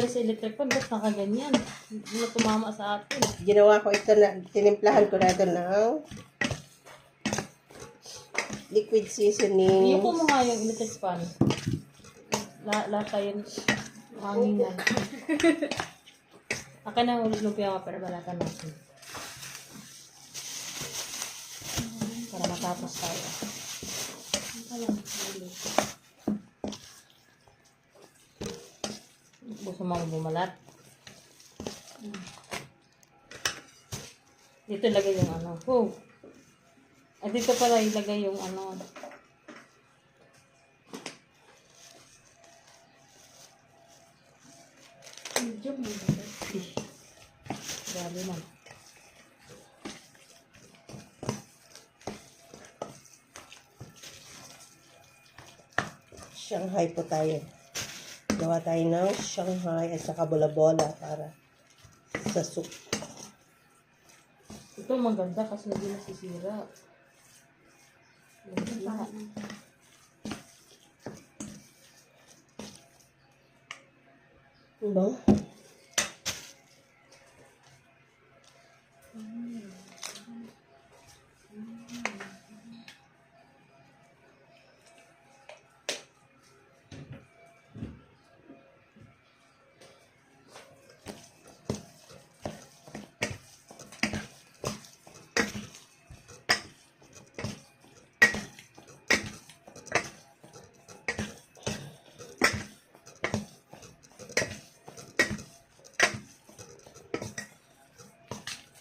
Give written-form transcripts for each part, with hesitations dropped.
nangyari sa electric fan? Ba't nakaganyan? Hindi na tumama sa atin. Ginawa ko ito na, tinimplahan ko na ito ng liquid seasoning. Iyuko mo nga yung electric fan. Lata yun. Hanginan. Akin na ulit lumpia ka, pero balatan natin. Para matapos tayo. Gusto mo bumalat. Dito ilagay yung ano. Oh. At dito pala ilagay yung ano. Medyo mo. Grabe man. Shanghai po tayo. Gawa tayo ng Shanghai at saka bola-bola para sa soup. Ito maganda kasi hindi nasisira. Diba?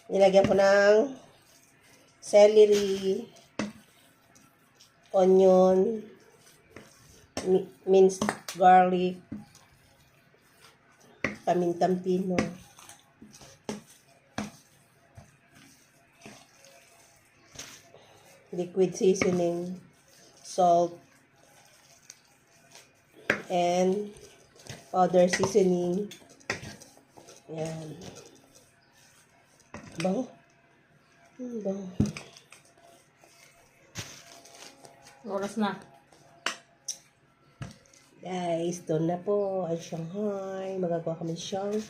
Nilagyan ko ng celery, onion, minced garlic, pamintang pino, liquid seasoning, salt, and powder seasoning. Yan. Bango. Bango. Oras na. Guys, ito na po ang Shanghai. Magagawa kami Shanghai.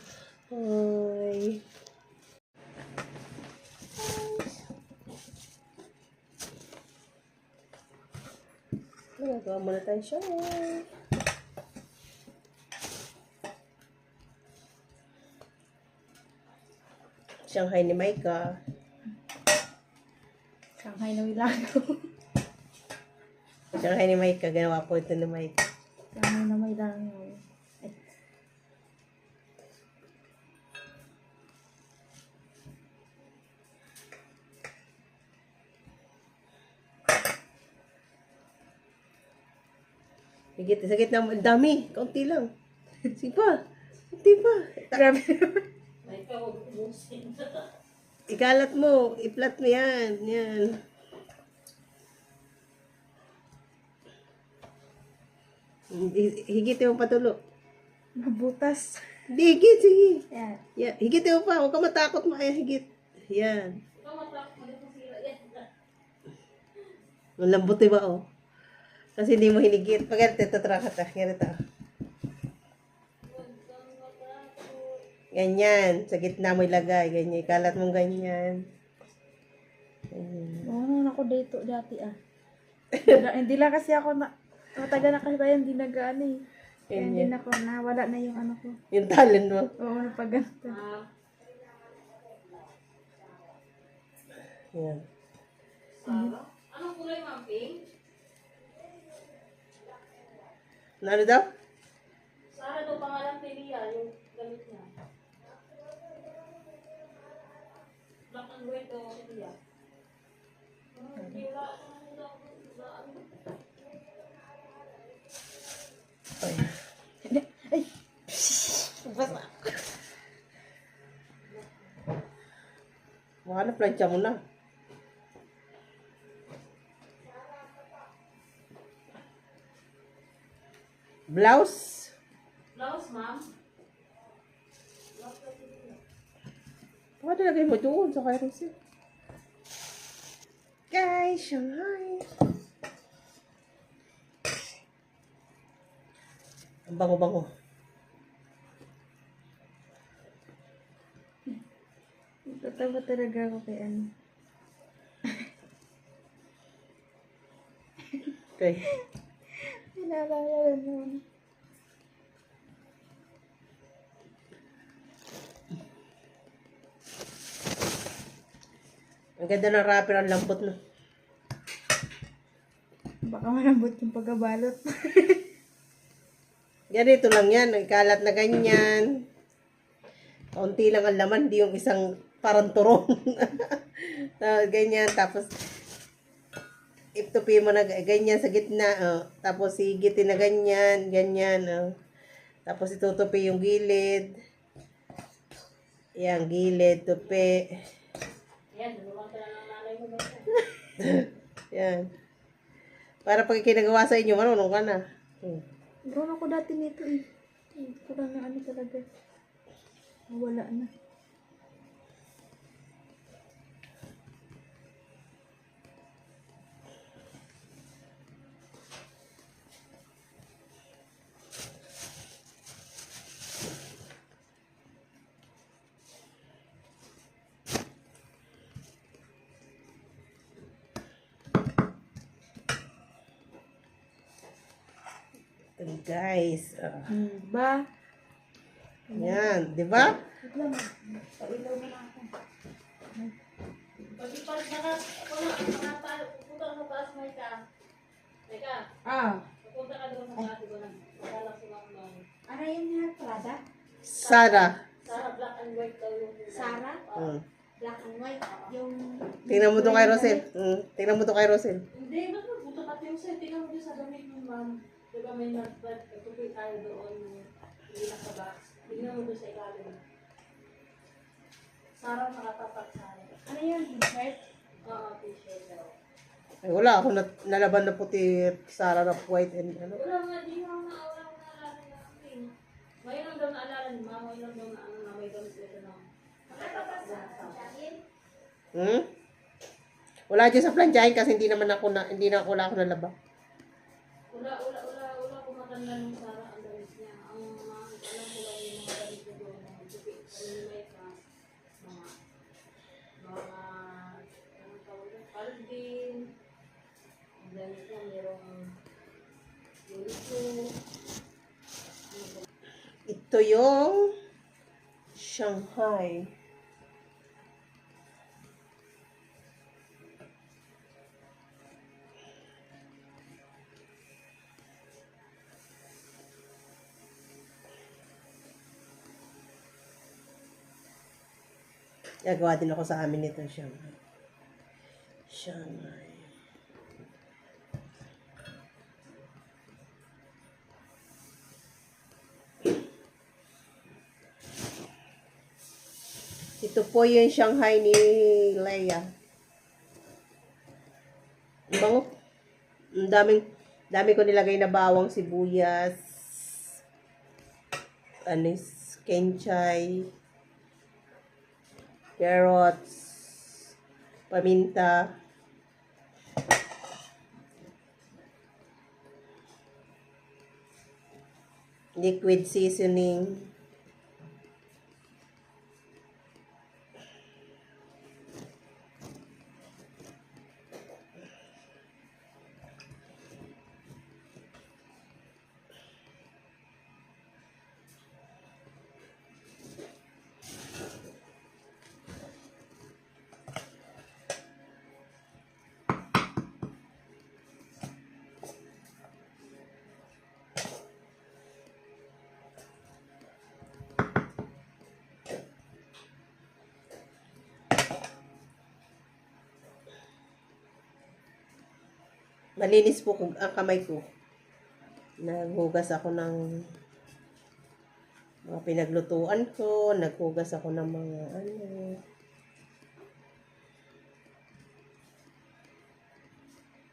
Magagawa muna tayo Shanghai. Shanghai ni Maika. Shanghai na Milano. Shanghai ni Maika. Ginawa po ito ni Maika. Shanghai na Milano. Sagit na. Dami. Kaunti lang. Sipa. Kaunti pa. Grabe. Ay, ikaw, ubusin. Ikalat mo. I-flat mo yan. Yan. Higit mo patulo. Mabutas. Hindi, higit. Sige. Yan. Yeah. Higit mo pa. Huwag ka matakot mo. Ay, higit. Yan. Ikaw matakot mo dito sila. Yan. Ang lambot diba, oh. Kasi hindi mo hinigit. Pag-ganito, tatrakat ah. Ganito. Ganyan. Sa gitna mo ilagay. Ganyan. Ikalat mong ganyan. Ganyan. Oo, ako dito dati ah. Hindi lang kasi ako na matagal na kasi tayo hindi nag-ano eh. Kaya hindi na ako nawala na yung ano ko. Yung talent mo. Oo, napaganda. Yan. Anong kulay, Ma'am Pink? Ano daw? Sara daw pangalan Telia, yung gamit niya. Black and white daw Telia. Ay. Ay! Basta. Mukha na plancha mo na. Blouse. Blouse, Ma'am. Baka nilagay mo doon sa kairos eh. Guys, Shanghai. Ang bango-bango. Natawa talaga ako kay ano. Okay. Pinaalala naman. Ang ganda ng wrapper, ang lambot na. Baka malambot yung pagkabalot. Ganito lang yan, ikalat na ganyan. Kaunti lang ang laman, di yung isang parang turong. Ganyan, tapos itupi mo na ganyan sa gitna, oh. Tapos higitin na ganyan, ganyan, oh. Tapos itutupi yung gilid. Yan, gilid, tupi. Yan, tulungan ka na ng nanay mo ba? Yan. Para pag ikinagawa sa inyo, marunong ka na. Gawin ako dati nito eh. Ito lang na ano talaga. Wala na. Ito, guys. Ba? Yan, di ba? Wait lang. Pailaw mo na ako. Pag ipalit na ka, pupunta ka sa taas, may ka. Teka, Ah. pupunta ka doon sa taas, ko lang. Magalak si Ma'am Noy. Ano yung nga, Prada? Sara. Sarah, black and white daw yung Sarah? Black and white. Yung... Tingnan mo to kay Rosel. Tingnan mo to kay Rosel. Hindi, ba't magpunta ka yung set? Tingnan mo doon sa damit mo, ma'am. Diba may nagtupi tayo doon, hindi nakabox. Tingnan mo doon sa ilalim. Sarah nakatapat sa akin. Ano yung t-shirt? Oo, t-shirt daw. Ay, wala ako nalaban na puti, Sara na white and ano. Wala nga, di mo na, wala ko naalala na akin. Ngayon lang daw naalala ni ma'am, ngayon lang daw na ano na may gamit ito na nakatapat sa akin. Wala dyan sa planchahin kasi hindi na ako nalaba. Wala ko matanda nung Sarah ang damit niya. Ang mga, alam ko lang yung mga damit ko doon, mga tupi, may ka, anong tawag yun? Palbin. Ang damit niya, merong uniform. Ito yung Shanghai. Gagawa din ako sa amin nito, Shanghai. Shanghai. Ito po yung Shanghai ni Leia. Ang bango. Ang dami ko nilagay na bawang, sibuyas, anis, kenchay, carrots, paminta, liquid seasoning, malinis po ang kamay ko. Naghugas ako ng mga pinaglutuan ko. Naghugas ako ng mga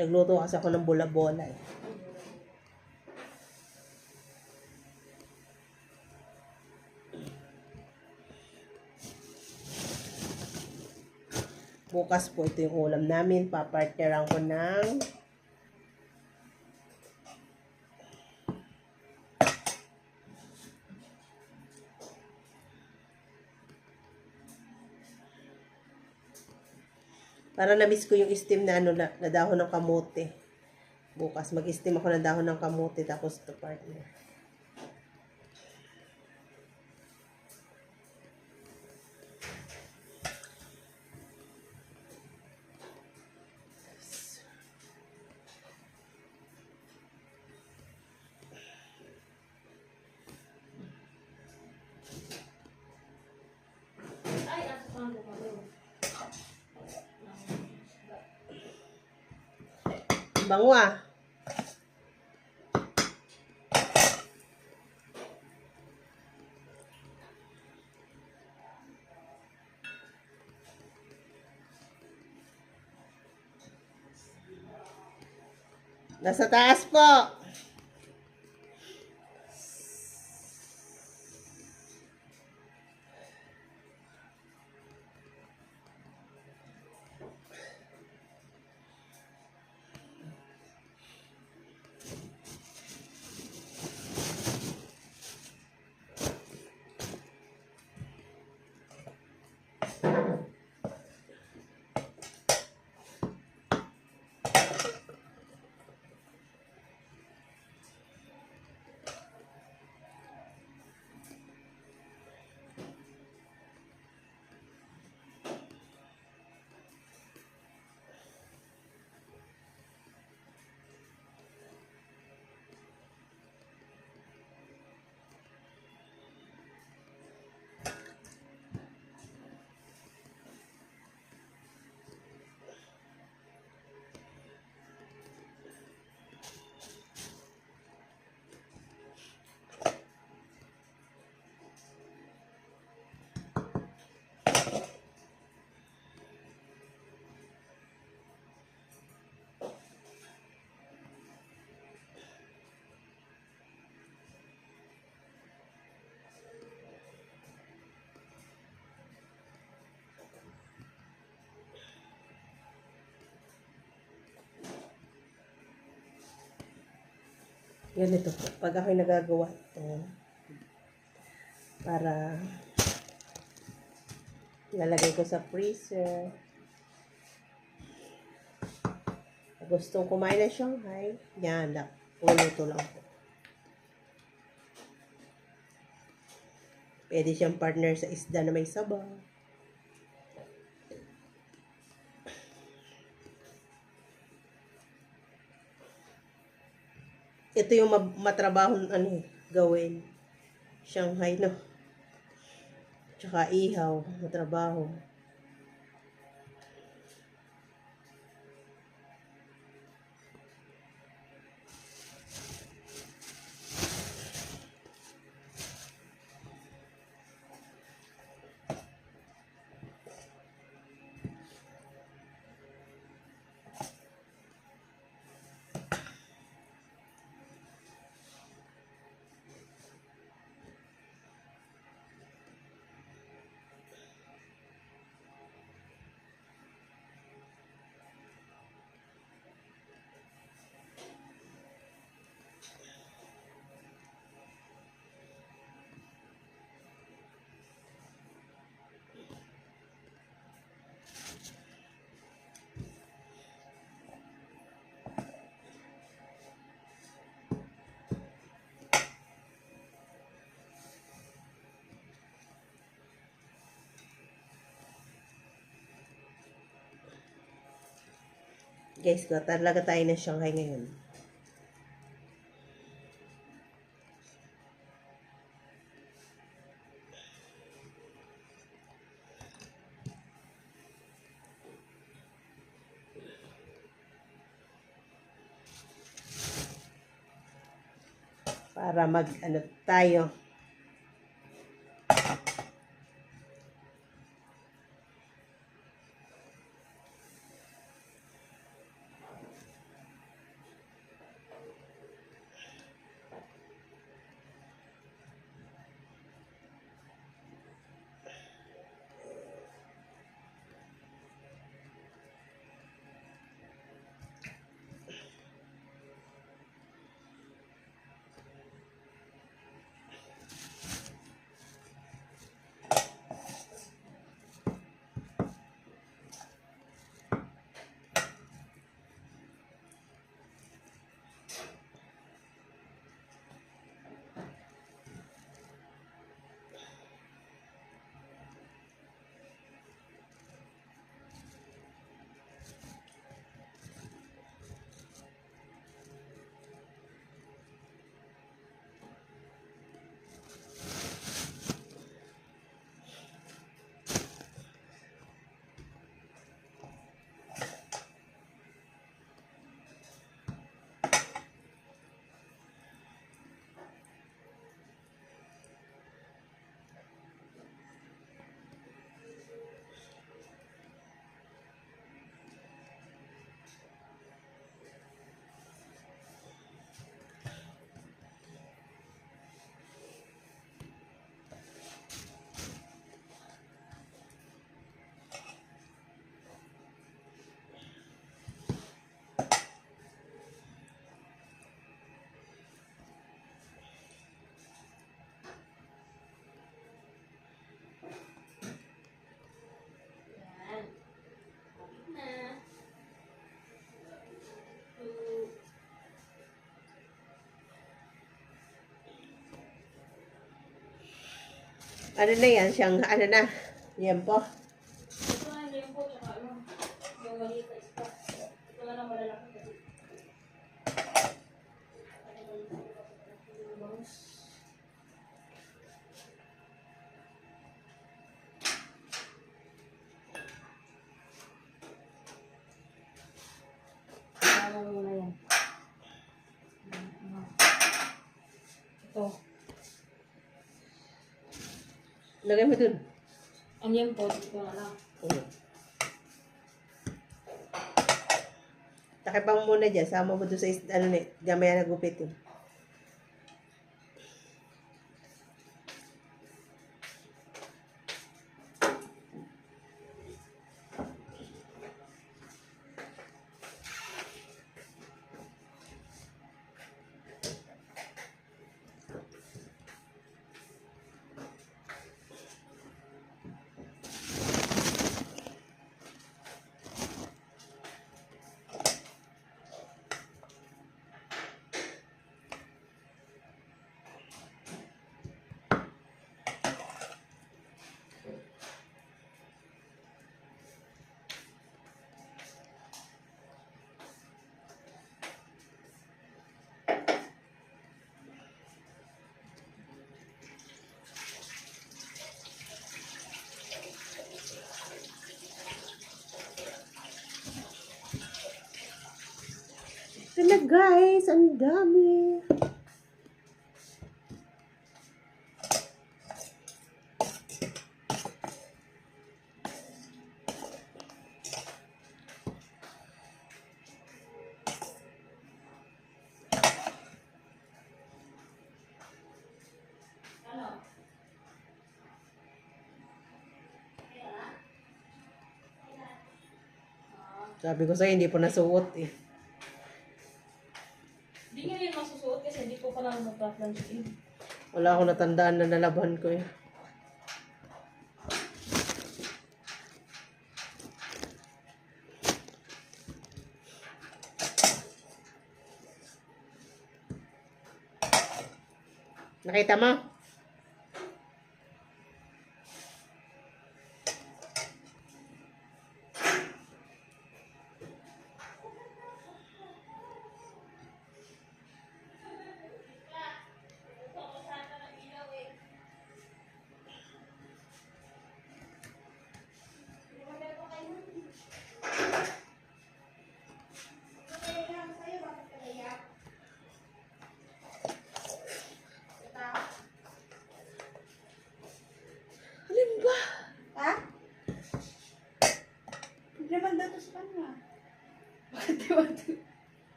nagluto kasi ako ng bola-bola. Bukas po ito yung ulam namin. Papartneran ko ng Para na-miss ko yung steam na ano na dahon ng kamote. Bukas mag-steam ako ng dahon ng kamote tapos ito partner. Ay, asa pang gumalo. Bango ah. Nasa taas po. Ganito po. Pag ako'y nagagawa ito, para lalagay ko sa freezer. Gustong kumain ng Shanghai, yan, uluto lang po. Pwede siyang partner sa isda na may sabaw. Ito yung matrabahong gawin. Shanghai, no? Tsaka ihaw, matrabaho. Guys, talaga tayo ng Shanghai ngayon. Para tayo. Ano na yan? Siyang, ano na? Yan po. Ito nga yung po, tsaka ano, yung maliit na ispa. Ito nga lang malalaki kasi. Yung bangus. Tama mo muna yan. Ito. Lagay mo dun. Ang yan po, ito nga lang. Takipang muna dyan. Sama mo dun sa, ano na, gamaya nagupit yun. Ito na guys, ang dami. Sabi ko sa'yo, hindi po nasuot eh. Hindi nyo yun masusuot kasi hindi po pala mag-lunch in. Wala akong natandaan na nalaban ko eh. Nakita mo? Alin ba? Ha? Naman daw to sa kanya. Bakit di ba ito?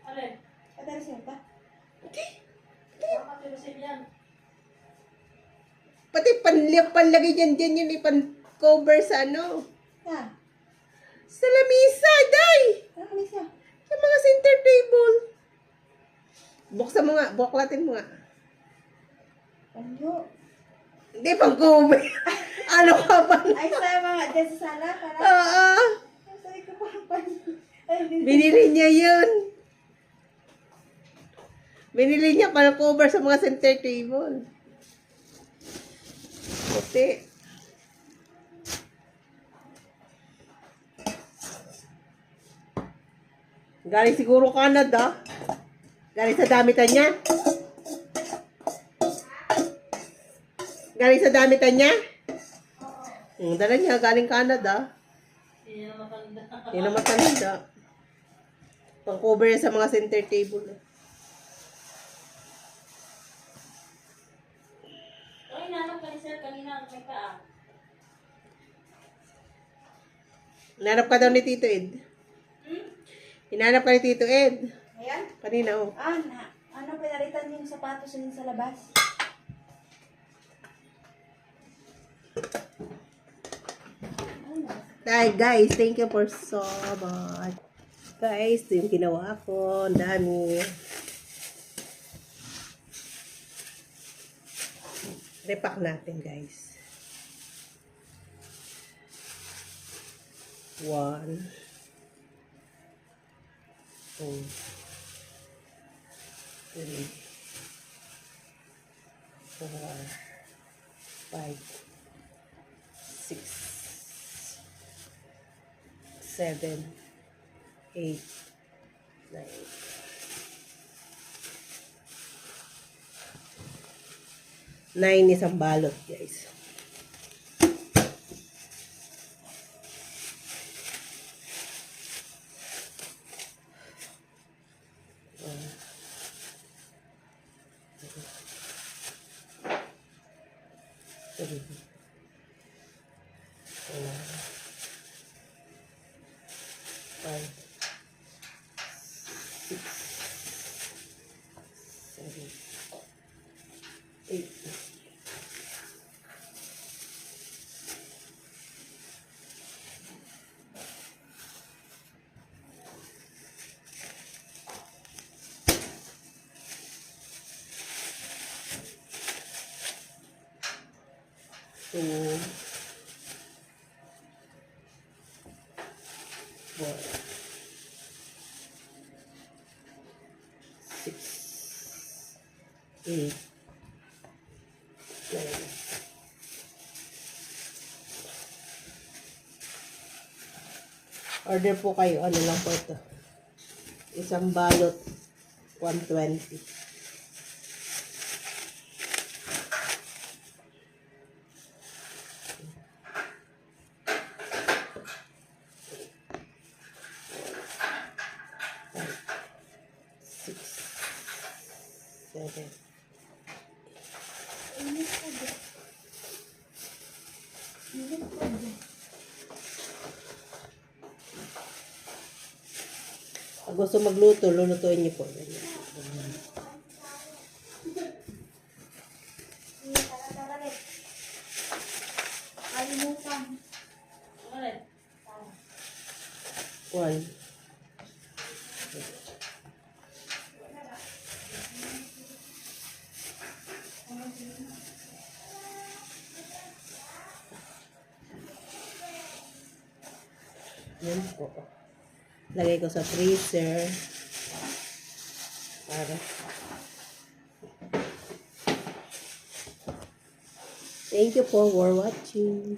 Alin? Kadari siya ba? Baka tirusin yan. Pati panlagay dyan yun eh, pan-cover sa ano. Ha? Sa lamisa, day! Ano ni siya? Sa mga center table. Buksan mo nga, buklatin mo nga. Panyo. Hindi, pang-cover. Ano ka ba? Ay, sa mga dyan sa sala. Para. Oo. Ay, sabi ko parang panyo. Ay, hindi. Binili niya yun. Binili niya para cover sa mga center table. Puti. Galing siguro Canada. Galing sa damitan niya. Galing sa damitan niya. Dala niya, galing Canada. Hindi na matanda. Yun ang matanda. Pang-cover yan sa mga center table. Ay, nanap ka ni sir kanina. May paa. Hinanap ka daw ni Tito Ed. Hinanap ka ni Tito Ed. Ayan. Kanina, oh. Ano, pinalitan yung sapatos yun sa labas? Dahil guys, thank you for so much. Guys, ito yung ginawa ko. Ang dami. Repack natin, guys. 1 2 3 4 5, 6, 7, 8, 9. 9 isang balot, guys. Five, 6, 7, 8. Two, 4, 6, 8, 9. Order po kayo. Ano lang po ito? Isang balot, 120. Six, 7. Pag gusto magluto, lulutuin niyo po. Ganyan. Kalimutan. One. Yan po. Lagay ko sa freezer. Para. Thank you po for watching.